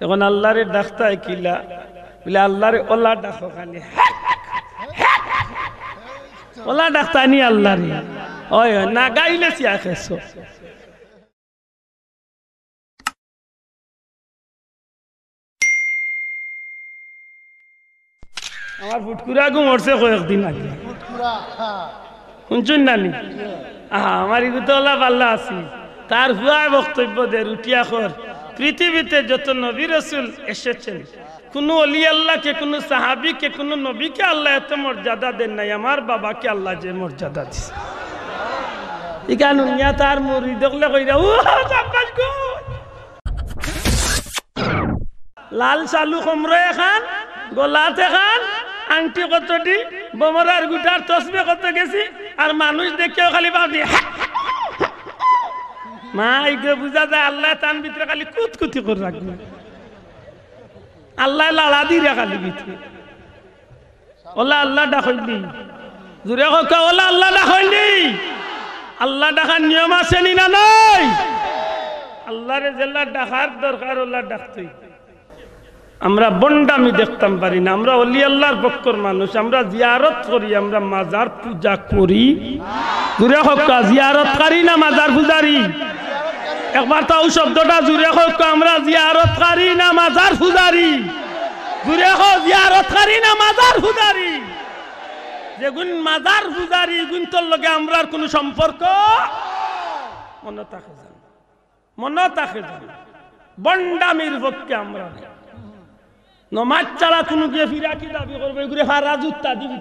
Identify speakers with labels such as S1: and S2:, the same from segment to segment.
S1: এখন আল্লাহরে ডাকতায় কিলা বলে আল্লাহরে ওলা ডাকো খালি ওলা ডাকতায় নি আল্লাহরে ওই না গাইলে চিয়া খেছো আমার ফুটকুরা গু মরছে কয়েকদিন আগে শুনছুন নানি আমার ইগুতো ওলা পাল্লা আছি তার হুয়া বক্তব্য দে রুটিয়া খর পৃথিবীতে যত নবী রাসূল এসেছেন কোন ওলি আল্লাহকে কোন সাহাবীকে কোন নবীকে আল্লাহ এত মর্যাদা দেন নাই আমার বাবাকে আল্লাহ যে মর্যাদা দিয়েছে ইকান উনিয়া তার মুরিদ দেখলে কইরা ও সাব্বাস গো লাল চালু কমরে খান গোলাতে খান আংটি কতটি বোমরার গুটার তসবিহ কত গেছি আর মানুষ দেখেও খালি ভাবি মা ইগে বুঝা যায় আল্লাহ তান ভিতরে খালি কুতকুতি করে রাখবে আল্লাহ লাড়া দিয়ে খালি ভিতরে ওলা আল্লাহ ডাকইলি জুড়ে হোক ওলা আল্লাহ ডাকইলি আল্লাহ ডাকার নিয়ম আছে নি না নাই আল্লাহরে জেলা ডাকার দরকার ওলা ডাকতেই আমরা বন্ডামি দেখতাম পারি না আমরা ওলি আল্লাহর পক্ষর মানুষ আমরা জিয়ারত করি আমরা মাজার পূজা করি জুড়ে হোক জিয়ারত করি না মাজার পূজারি একবার তাও শব্দটা জুড়ে হোক আমরা জিয়ারত করি না মাজার পূজারি জুড়ে হোক জিয়ারত করি না মাজার পূজারি যেগুন মাজার পূজারি গুণ তোর লগে আমরা কোনো সম্পর্ক মনে থাকে জান মনে থাকে জান বন্ডামির পক্ষে আমরা নমাজ ছাড়া কোনো গিয়ে ফিরা কি দাবি করবে ঘুরে হারা জুত্তা দিবি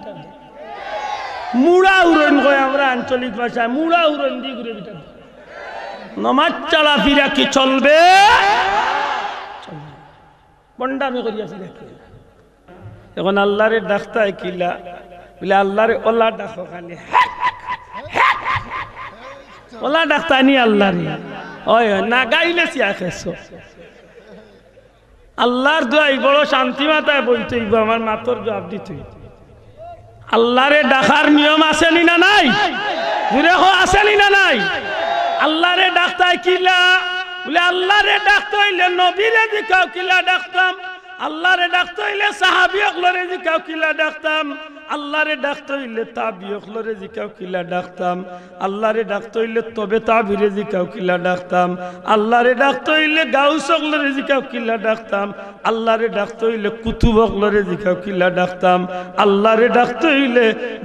S1: মুড়া উড়ন কয় আমরা আঞ্চলিক ভাষায় মুড়া উড়ন দিয়ে ঘুরে বিটা নমাজ ছাড়া ফিরা কি চলবে বন্ডামি করিয়া ফিরা কি এখন আল্লাহরে ডাকতায় কিলা বলে আল্লাহরে ওলা ডাকো খালি ওলা ডাকতায় নি আল্লাহরে ওই না গাইলে চিয়া খেছো আল্লাহর দোয়াই বড় শান্তি মাথায় বইতে আমার মাতর জবাব দিতে আল্লাহরে ডাকার নিয়ম আছে নি না নাই ঘুরে আছে নি না নাই আল্লাহরে ডাকতায় কিলা বলে আল্লাহরে ডাকতে হইলে নবীরে দিকাও কিলা ডাকতাম আল্লাহরে ডাকতে হইলে সাহাবী অকলরে দিকাও কিলা ডাকতাম আল্লাহরে ডাকতে হইলে তাবি অকলরে দিকাও কিলা ডাকতাম আল্লাহরে ডাকতে হইলে তবে তাবিরে দিকাও কিলা ডাকতাম আল্লাহরে ডাকতে হইলে গাউস অকলরে দিকাও কিলা ডাকতাম আল্লাহরে ডাকতে হইলে কুতুব অকলরে দিকাও কিলা ডাকতাম আল্লাহরে ডাকতে হইলে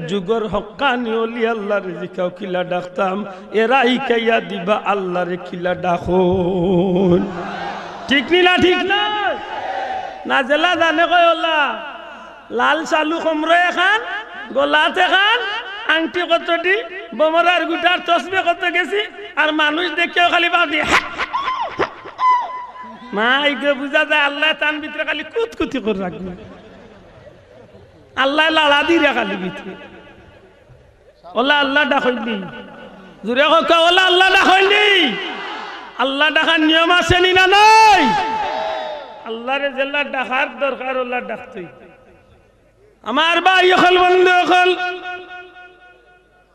S1: যুগর হক্কানি ওলি আল্লাহরে দিকাও কিলা ডাকতাম এরাই কাইয়া দিবা আল্লাহরে কিলা ডাকুন ঠিক নি না ঠিক না না জেলা জানে কয় ওলা লাল চালু কমরে খান গোলাতে খান আংটি কতটি বোমরার গুটার তসবিহ কত গেছি আর মানুষ দেখেও খালি ভাবি মা ইগে বুঝা যায় আল্লাহ তান ভিতরে খালি কুতকুতি করে রাখবে আল্লাহ লাড়া দিয়ে খালি ভিতরে ওলা আল্লাহ ডাকইলি জুড়ে হোক ওলা আল্লাহ ডাকইলি আল্লাহ ডাকার নিয়ম আছে নি না নাই আল্লাহরে জেলা ডাকার দরকার ওলা ডাকতেই আমার ভাই হল বন্ধু হল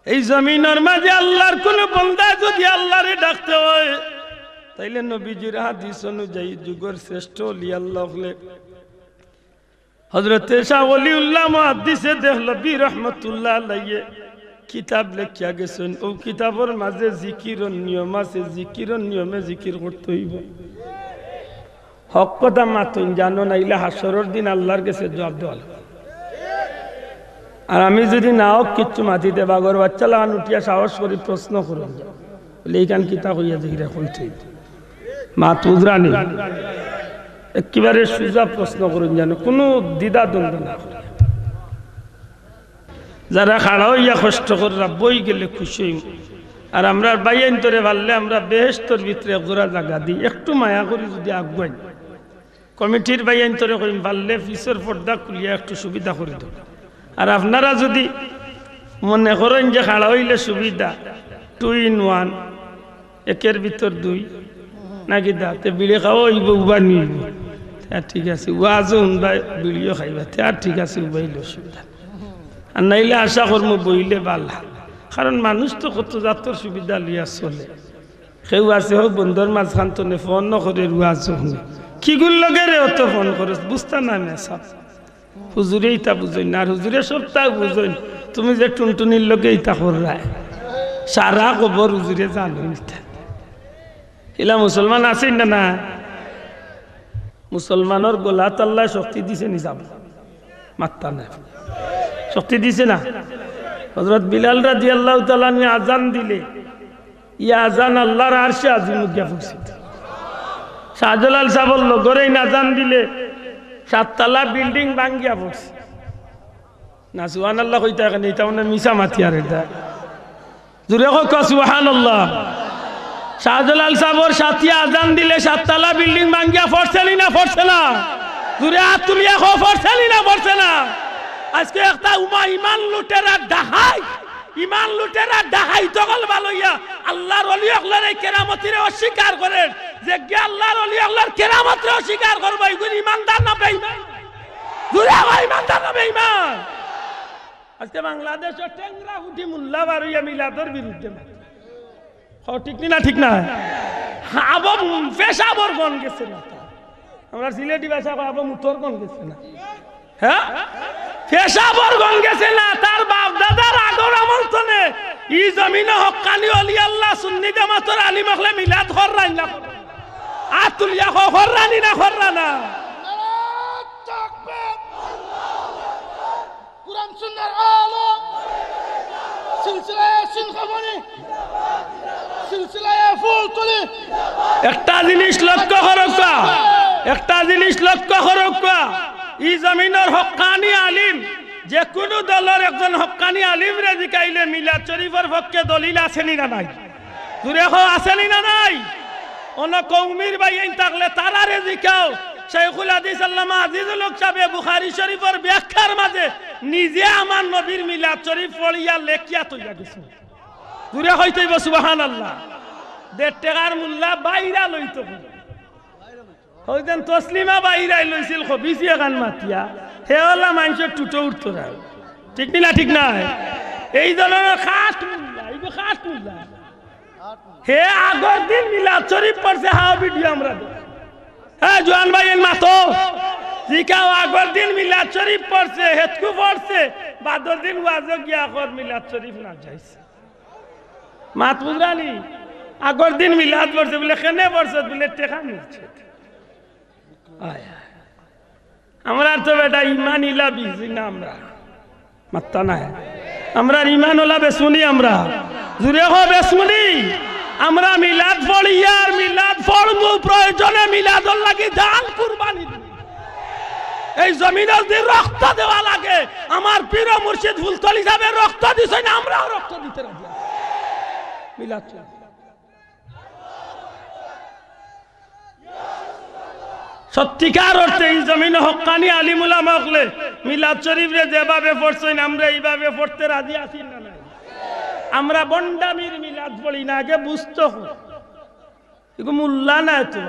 S1: এই জমিনের মাঝে আল্লাহর কোন বান্দা যদি আল্লাহরে ডাকতে হয় তাইলে নবীজির হাদিস অনুযায়ী যুগের শ্রেষ্ঠ ওলি আল্লাহ হলে হযরত শাহ ওলিউল্লাহ মুহাদ্দিসে দেহলভী রাহমাতুল্লাহ আলাইহি কিতাব লেখিয়া গেছেন ও কিতাবের মাঝে জিকিরের নিয়ম আছে জিকিরের নিয়মে জিকির করতে হইব হক কথা মাতুন জানো নাইলে হাসরের দিন আল্লাহর কাছে জবাব দেওয়া আর আমি যদি নাও কিচ্ছু মাটিতে বাগর বাচ্চা লাগান উঠিয়া সাহস করি প্রশ্ন করুন বলে এইখান কিতা হইয়া জিজ্ঞাসা করতে মা তুজরানি একেবারে সোজা প্রশ্ন করুন জানো কোনো দ্বিধা দ্বন্দ্ব না করে যারা খাড়া হইয়া কষ্ট করে বই গেলে খুশি আর আমরা বাইন তোরে ভাললে আমরা বেহেশতর ভিতরে একজোড়া জায়গা দিই একটু মায়া করি যদি আগুয়াই কমিটির বাইন তোরে কইম ভাললে ফিসের পর্দা খুলিয়া একটু সুবিধা করে দেব আর আপনারা যদি মনে করেন যে খাড়া হইলে সুবিধা 2 in 1 একের ভিতর 2 নাকি দাতে বিড়ি খাওয়া হইব উবা নিব ঠিক আছে ওয়াজও শুনবা বিড়িও খাইবা ঠিক আছে উবাইলে অসুবিধা আর নাইলে আশা করবো বইলে বালা কারণ মানুষ তো কত জাতর সুবিধা লিয়া চলে কেউ আছে হোক বন্ধুর মাঝখান তো ফোন নকরে ওয়াজও শুনে কিগুল লগে রে অত ফোন করস বুঝতা না না সব হুজুরে ইতা বুঝই না আর হুজুরে সবটা বুঝই তুমি যে টুনটুনির লগে ইতা কররায় সারা খবর হুজুরে জানো এলা মুসলমান আছেন না না মুসলমানের গলাত আল্লাহ শক্তি দিছে নি যাব মাত্তা না শক্তি দিছে না হযরত বিলাল রাদিয়াল্লাহু তাআলা নি আযান দিলে ইয়া আযান আল্লাহর আরশে আজিম গিয়া পৌঁছে শাহজালাল সাহেব লগরে আযান দিলে সাততলা বিল্ডিং ভাঙ্গিয়া পড়ছে না সুবহানাল্লাহ কইতা কেন এটা মানে মিছা মাতিয়ার এটা জোরে কও সুবহানাল্লাহ শাহজালাল সাহেবর সাথিয়া আযান দিলে সাততলা বিল্ডিং ভাঙ্গিয়া পড়ছেনি না পড়ছে না জোরে হাত তুলিয়া কও পড়ছেনি না পড়ছে না আজকে একটা ইমান লুটেরা ডাহাই ইমান লুটেরা ডাহাই তগল ভালোইয়া আল্লাহর ওলি আল্লাহর কেরামতিরে অস্বীকার করেন যে গে আল্লাহর ওলি আল্লাহর কেরামতিরে অস্বীকার করবে এগুলো ইমানদার না বেঈমান জোরে কও ইমানদার না বেঈমান আজকে বাংলাদেশের টেংরা উঠি মোল্লা বারুইয়া মিলাদের বিরুদ্ধে ঠিক না ঠিক না আবম পেশাবর গন গেছে না আমরা সিলেটি ভাষা কই আবম উত্তর গন গেছে না হ্যাঁ পেশাবর গন গেছে না তার বাপ দাদার আগর আমল তনে ই জমিনে হক্কানি ওলি আল্লাহ সুন্নি জামাতের আলিম হলে মিলাদ কররান না আতুলিয়া কররানি না কররানা তাকবীর কুরআন সুন্নাহর আলো সিলসিলায়ে সিনখামনি সিলসিলায়ে ফুলতুলি একটা জিনিস লক্ষ্য করবা একটা জিনিস লক্ষ্য করবা ই জমিনের হক্কানি আলিম যে কোনো দলের একজন হক্কানি আলিম রে জিকাইলে মিলাদ শরীফের পক্ষে দলিল আসেনি না নাই জুরে কও আসেনি না নাই অন কওমির বাইন থাকলে তারারে জিকাও শাইখুল হাদিস আল্লামা আজিজুল হক সাহেব বুখারী শরীফের ব্যাখ্যার মাঝে নিজে আমার নবীর মিলাদ শরীফ পড়িয়া লেখিয়া তৈয়া গেছে জুরে কইতেইব সুবহানাল্লাহ 1.5 টাকার মোল্লা বাইরা লইতো হইতেন তসলিমা বাইরাই লইছিল খবিসি এখান মাতিয়া হেওয়ালা মানুষের টুটো উঠতো না ঠিক না ঠিক না এই ধরনের খাট মোল্লা এই খাট মোল্লা হে আগর দিন মিলাদ শরীফ পড়ছে হাও ভিডিও আমরা হ্যাঁ জোয়ান ভাই এর মাতো জিকাও আগর দিন মিলাদ শরীফ পড়ছে হেতকু পড়ছে বাদর দিন ওয়াজে গিয়া কর মিলাদ শরীফ না যাইছে মাত বুঝরানি আগর দিন মিলাদ পড়ছে বলে কেনে পড়ছে বলে টেকা মিলছে আমরা তো বেটা ইমান ইলা বিজি না আমরা মাত্তা না আমরা ইমান ওলা বেসুনি আমরা জুড়ে হো বেসুনি আমরা মিলাদ পড়ি আর মিলাদ পড়বো প্রয়োজনে মিলাদর লাগি জান কুরবানি দিই এই জমিনের দিয়ে রক্ত দেওয়া লাগে আমার পীর মুর্শিদ ফুলতলি সাহেব রক্ত দিছে না আমরাও রক্ত দিতে রাজি মিলাদ সত্যিকার অর্থে এই জমিনে হক্কানি আলিম উলামা হলে মিলাদ শরীফ রে যেভাবে পড়ছেন আমরা এইভাবে পড়তে রাজি আছি না নাই আমরা বন্ডামির মিলাদ পড়ি না আগে বুঝতো এগু মোল্লা না তো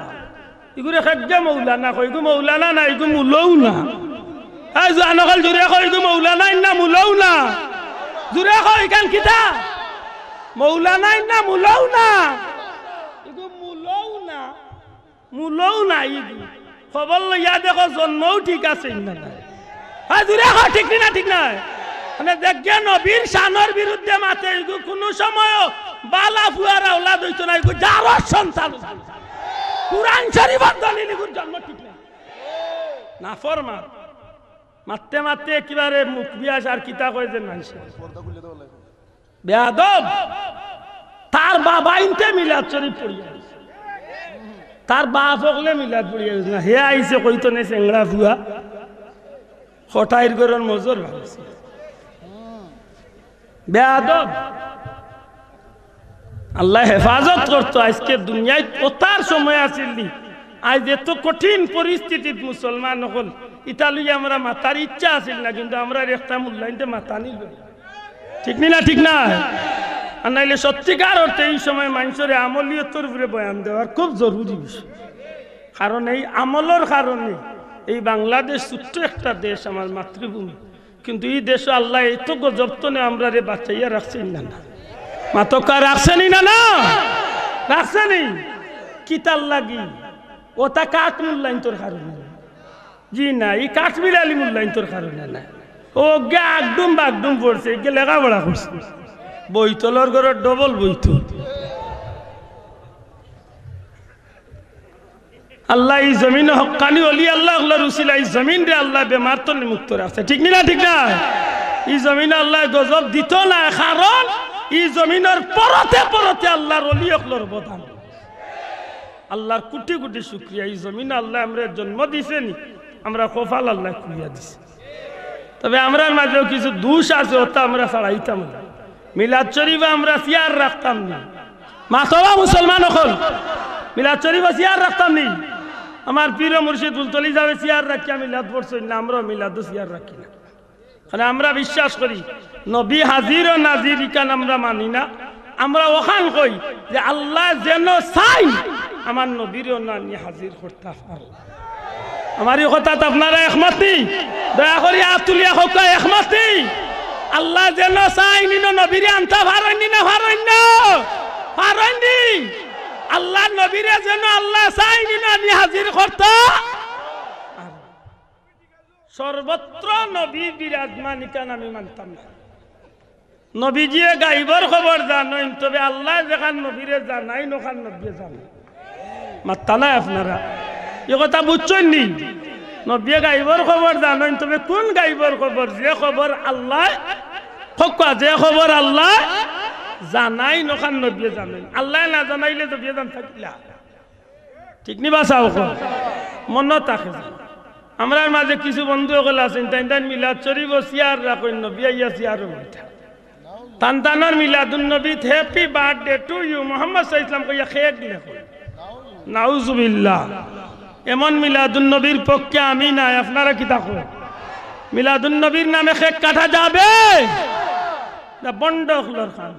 S1: এগুলো খাদ্য মৌলানা কই এগু মৌলানা না এগু মুলও না এই জানকাল জুরে কই এগু মৌলানা না মুলও না জুরে কই কান কিতা মৌলানা না মুলও না এগু মুলও না এগু খবর লইয়া দেখো জন্মও ঠিক আছে না হ্যাঁ জুরে কই ঠিক না ঠিক না মানে দেখে নবীর শানের বিরুদ্ধে মাতে এগু কোনো সময় বালা ফুয়ারা ওলাদ হইতো না এগু জারর সন্তান কুরআন শরীফের দলিল এগুর জন্ম ঠিক না নাফরমান মারতে মারতে একেবারে মুখ বিয়াস আর কিতা কয় যে মানুষ বেয়াদব তার বাবা ইনতে মিলাদ শরীফ পড়িয়া তার বাপ হকলে মিলাদ পড়িয়া না হে আইছে কইতো নে চেংড়া ফুয়া হঠাইর গরর মজুর ভাবছে বেয়াদব আল্লাহ হেফাজত করতো আজকে দুনিয়ায় ওতার সময় আসিলি আজ এত কঠিন পরিস্থিতিত মুসলমান হল ইতালি আমরা মাতার ইচ্ছা আসিল না কিন্তু আমরা একটা মূল্যায়নতে মাথা নিল ঠিক না ঠিক না আর নাইলে সত্যিকার অর্থে এই সময় মানুষের আমলীয়তর উপরে বয়ান দেওয়ার খুব জরুরি বিষয় কারণ এই আমলের কারণে এই বাংলাদেশ ছোট্ট একটা দেশ আমার মাতৃভূমি কিন্তু এই দেশে আল্লাহ এত গজবতনে আমরা রে বাঁচাইয়া রাখছেন না মাতকা রাখছেনি না না রাখছেনি কিতার লাগি ওটা কাঠ মূল্যায়ন তোর কারণে জি না এই কাঠমিরালি মূল্যায়ন তোর কারণে না ও গে একদম বাগডুম পড়ছে গে লেখাপড়া করছে বইতলর ঘরের ডবল বইতল আল্লাহ এই জমিন হক্কানি অলি আল্লাহ আল্লাহ রুসিলা এই জমিন রে আল্লাহ বেমার তো মুক্ত রাখছে ঠিক না ঠিক না এই জমিন আল্লাহ গজব দিত না কারণ এই জমিনের পরতে পরতে আল্লাহর অলি অকলর বদান আল্লাহর কোটি কোটি শুকরিয়া এই জমিন আল্লাহ আমরা জন্ম দিছেনি আমরা কপাল আল্লাহ খুলিয়া দিছে তবে আমরা মাঝেও কিছু দোষ আছে ওটা আমরা ছাড়াইতাম না মিলাদ শরীফে আমরা সিয়ার রাখতাম না মাতবা মুসলমান হল মিলাদ শরীফে সিয়ার রাখতাম নি আমার পীর মুর্শিদ বুলতলি যাবে সিয়ার রাখি আমি মিলাদ পড়ছি না আমরা মিলাদ সিয়ার রাখি না কারণ আমরা বিশ্বাস করি নবী হাজির ও নাজির ইকান আমরা মানি না আমরা ওখান কই যে আল্লাহ যেন চাই আমার নবীর নানি হাজির করতে পারো আমার এই কথা আপনারা একমত নেই দয়া করি আতুলিয়া হোক একমত নেই আল্লাহ যেন চাইনি নবীরে আনতে পারেননি না পারেননি আল্লাহ নবীরে যেন আল্লাহ চাইনি না হাজির করতে সর্বত্র নবী বিরাজমান ইকান আমি মানতাম না নবীজিয়ে গাইবর খবর জানেন তবে আল্লাহ যেখান নবীরে জানাই নখান নবী জানাই মাত্তা নাই আপনারা এ কথা বুঝছেন নি নবী গাইবর খবর জানেন তবে কোন গাইবর খবর যে খবর আল্লাহ যে খবর আল্লাহ জানাই নখান নবী জানেন আল্লাহ না জানাইলে তো বিয়ে জান থাকিলা ঠিক নি বাসাও মন থাকে আমরা মাঝে কিছু বন্ধু সকল আছেন তাই তাই মিলাদ শরীফ ও সিয়ার রাখেন নবী আইয়া সিয়ারও তান্তানোর Miladun Nabi happy birthday to you Mohammad সাল্লাল্লাহু আলাইহি ওয়াসাল্লাম কইয়া খেক লেখো নাউজুবিল্লাহ এমন মিলাদুন নবীর পক্ষে আমি নাই আপনারা কি থাকো মিলাদুন নবীর নামে খেক কাটা যাবে না বন্ড হলর খান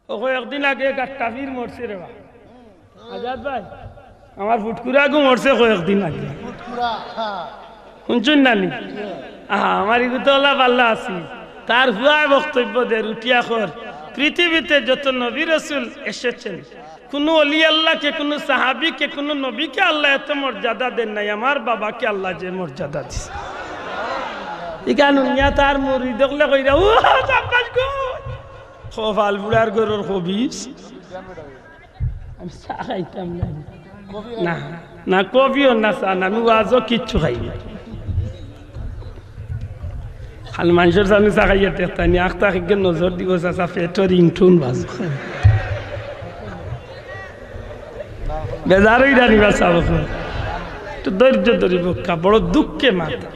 S1: ও একদিন আগে কাফির মরছে রে আজাদ ভাই আমার ফুটকুরা গো মরছে কয়েকদিন আগে শুনছুন নানি আমার ইগুতলা পাল্লা আছি তার হুয়া বক্তব্য দে রুটিয়া খর পৃথিবীতে যত নবী রাসূল এসেছেন কোন অলি আল্লাহকে কোন সাহাবীকে কোন নবীকে আল্লাহ এত মর্যাদা দেন নাই আমার বাবাকে আল্লাহ যে মর্যাদা দিছে ইকান উনিয়া তার মুরিদ দেখলে কইরা ও চাপাস গো খোফাল বুড়ার গরুর খবিস আমি চা খাইতাম না না কবিও না চা না আমি ওয়াজও কিচ্ছু খাই না খাল মানুষের সামনে চা খাইয়া দেখতানি আখতা খেয়ে নজর দিব চাচা পেটর ইংঠুন বাজু বেজারই রানিবা চাব একটু ধৈর্য ধরিব বড় দুঃখে মাথা